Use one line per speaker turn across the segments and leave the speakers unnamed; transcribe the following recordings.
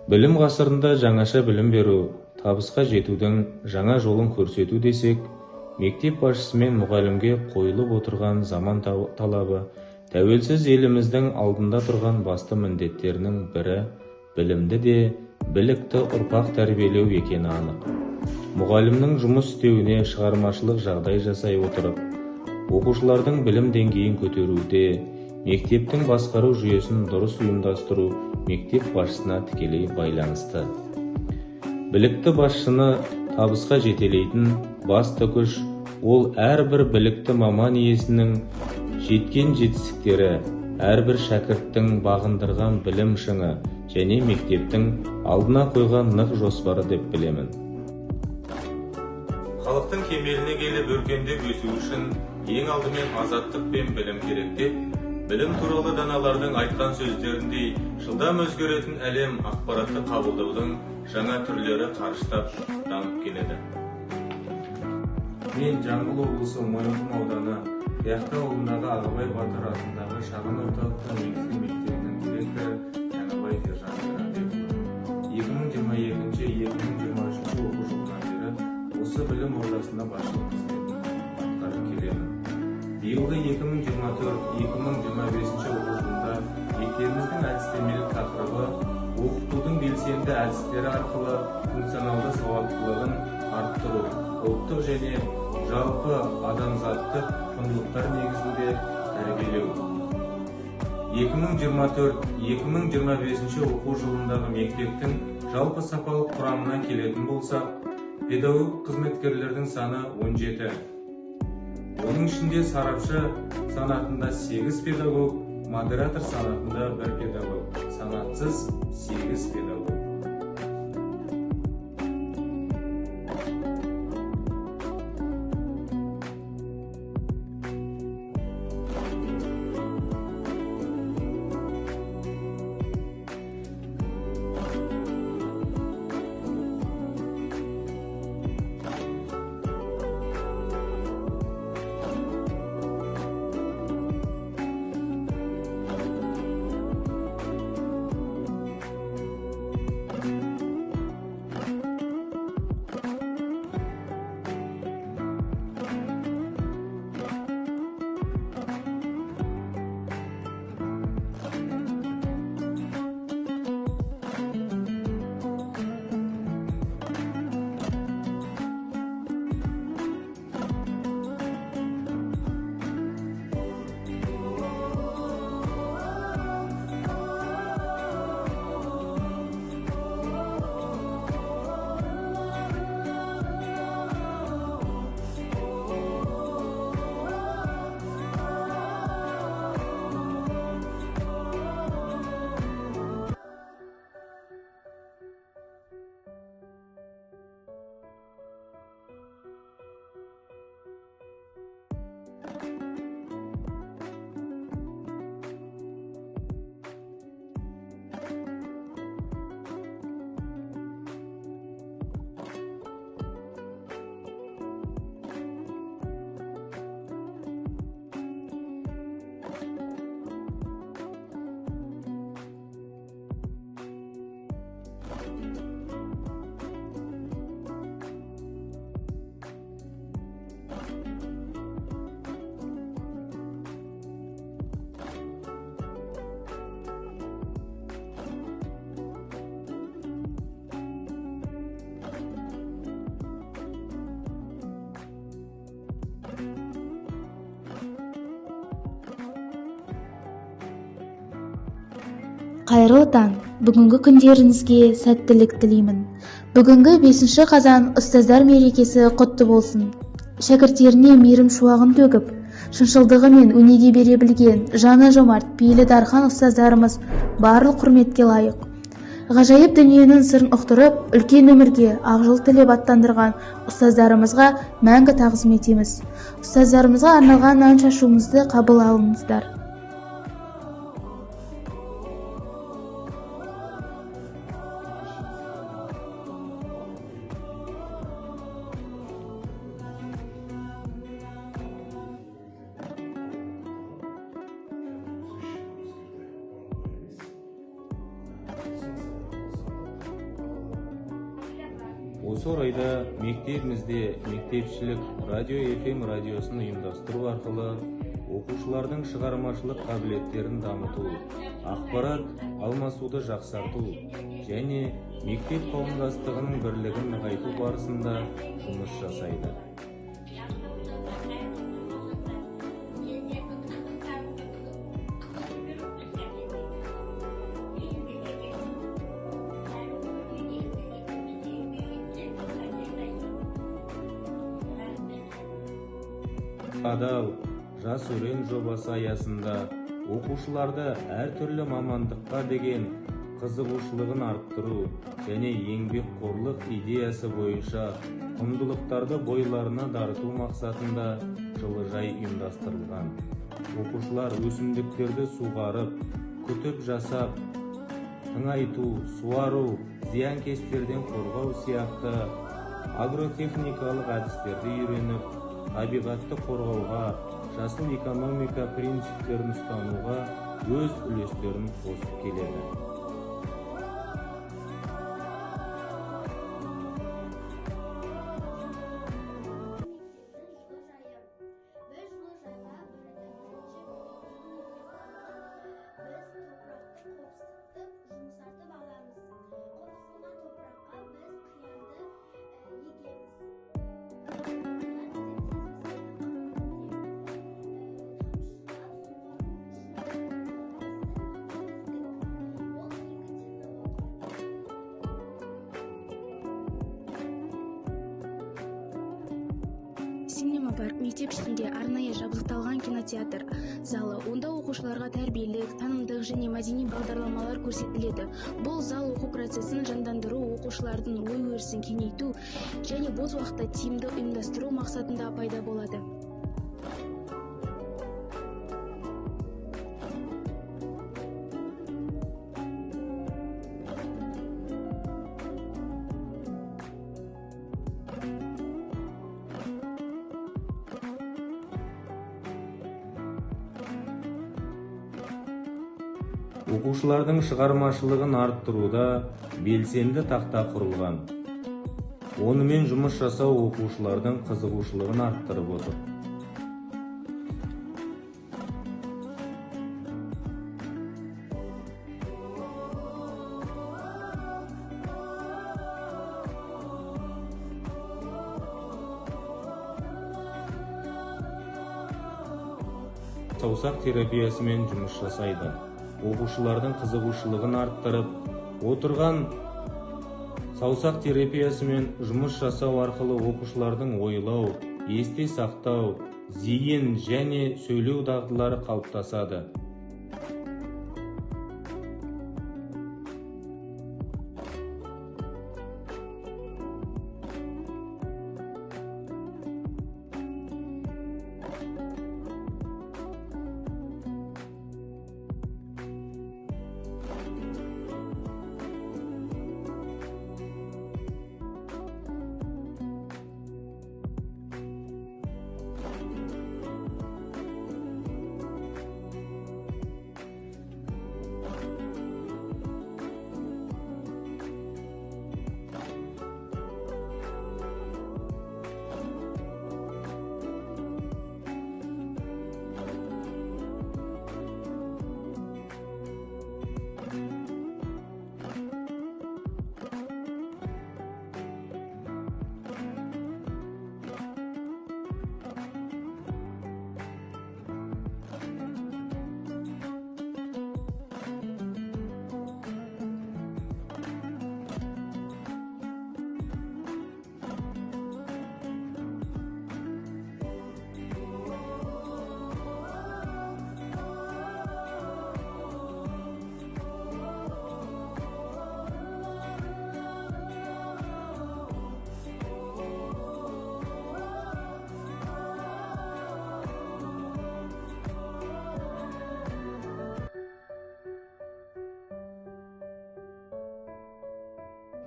Білім ғасырында жаңаша білім беру, табысқа жетудің жаңа жолын көрсету десек, мектеп басшысы мен мұғалімге қойылып отырған заман талабы тәуелсіз еліміздің алдында тұрған басты міндеттерінің бірі білімді де білікті ұрпақ тәрбиелеу екені анық. Мұғалімнің жұмыс істеуіне шығармашылық жағдай жасай отырып, оқушылардың білім деңгейін көтеруде, мектептің басқару жүйесін дұрыс ұйымдастыру мектеп басшысына тікелей байланысты. Білікті басшыны табысқа жетелейтін басты күш ол әрбір білікті маман иесінің жеткен жетістіктері, әрбір шәкірттің бағындырған білім шыңы және мектептің алдына қойған нық жоспары деп білемін. Халықтың кемеліне келіп өркендеп өсу үшін ең алдымен азаттық пен білім керек деп, білім туралы даналардың айтқан сөздеріндей жылдам өзгеретін әлем ақпаратты қабылдаудың жаңа түрлері қарыштап дамып келеді. Мен Жамбыл облысы Мойынқұм ауданы Қияқты ауылындағы Ағыбай Батыр атындағы шағын орталықтың негізгі мектебінің директоры Жаңабаев Ержан Мейрамбеков. 2022-2023 оқу жылынан бері осы білім ордасында басшылық қызметін атқарып келемін. Биылғы 2024-2025 оқу жылында мектебіміздің әдістемелік тақырыбы оқытудың белсенді әдістері арқылы функционалды сауаттылығын арттыру, ұлттық және жалпы адамзаттық құндылықтар негізінде тәрбиелеу. 2024-2025 оқу жылындағы мектептің жалпы сапалық құрамына келетін болсақ, педагог қызметкерлердің саны 17. Оның ішінде сарапшы санатында 8 педагог, модератор санатында 1 педагог, санатсыз 8 педагог.
Қайырлы таң, бүгінгі күндеріңізге сәттілік тілеймін. Бүгінгі 5 қазан ұстаздар мерекесі құтты болсын. Шәкірттеріне мейірім шуағын төгіп, шыншылдығы мен өнеге бере білген, жаны жомарт, пейілі дархан ұстаздарымыз барлық құрметке лайық. Ғажайып дүниенің сырын ұқтырып, үлкен өмірге ақжол тілеп аттандырған ұстаздарымызға мәңгі тағзым етеміз. Ұстаздарымызға арналған ән шашуымызды қабыл алыңыздар.
Осы орайда мектебімізде мектепшілік радио FM радиосын ұйымдастыру арқылы оқушылардың шығармашылық қабілеттерін дамыту, ақпарат алмасуды жақсарту және мектеп қауымдастығының бірлігін нығайту барысында жұмыс жасайды. Адал жас өрен жобасы аясында оқушыларды әртүрлі мамандыққа деген қызығушылығын арттыру және еңбекқорлық идеясы бойынша құндылықтарды бойларына дарыту мақсатында жылыжай ұйымдастырылған. Оқушылар өсімдіктерді суғарып, күтіп жасап, тыңайту, суару, зиянкестерден қорғау сияқты агротехникалық әдістерді үйреніп, табиғатты қорғауға, жасыл экономика принциптерін ұстануға өз үлестерін қосып келеді.
Синема бар мектеп ішінде арнайы жабдықталған кинотеатр залы. Онда оқушыларға тәрбиелік, танымдық және мәдени бағдарламалар көрсетіледі. Бұл зал оқу процесін жандандыру, оқушылардың ой-өрісін кеңейту және бос уақытта тиімді ұйымдастыру мақсатында пайда болады.
Оқушылардың шығармашылығын арттыруда белсенді тақта құрылған. Онымен жұмыс жасау оқушылардың қызығушылығын арттырып отыр. Саусақ терапиясымен жұмыс жасайды. Оқушылардың қызығушылығын арттырып отырған саусақ терапиясымен жұмыс жасау арқылы оқушылардың ойлау, есте сақтау, зейін және сөйлеу дағдылары қалыптасады.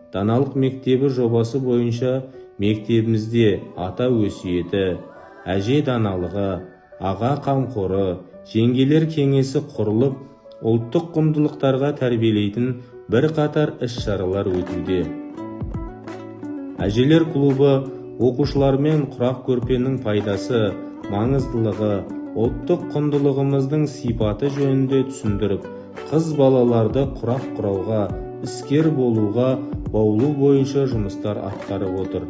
Даналық мектебі жобасы бойынша мектебімізде ата өсиеті, әже даналығы, аға қамқоры, жеңгелер кеңесі құрылып, ұлттық құндылықтарға тәрбиелейтін бірқатар іс-шаралар өтуде. Әжелер клубы оқушылармен құрақ көрпенің пайдасы, маңыздылығы, ұлттық құндылығымыздың сипаты жөнінде түсіндіріп, қыз балаларды құрақ құрауға, іскер болуға баулу бойынша жұмыстар атқарып отыр.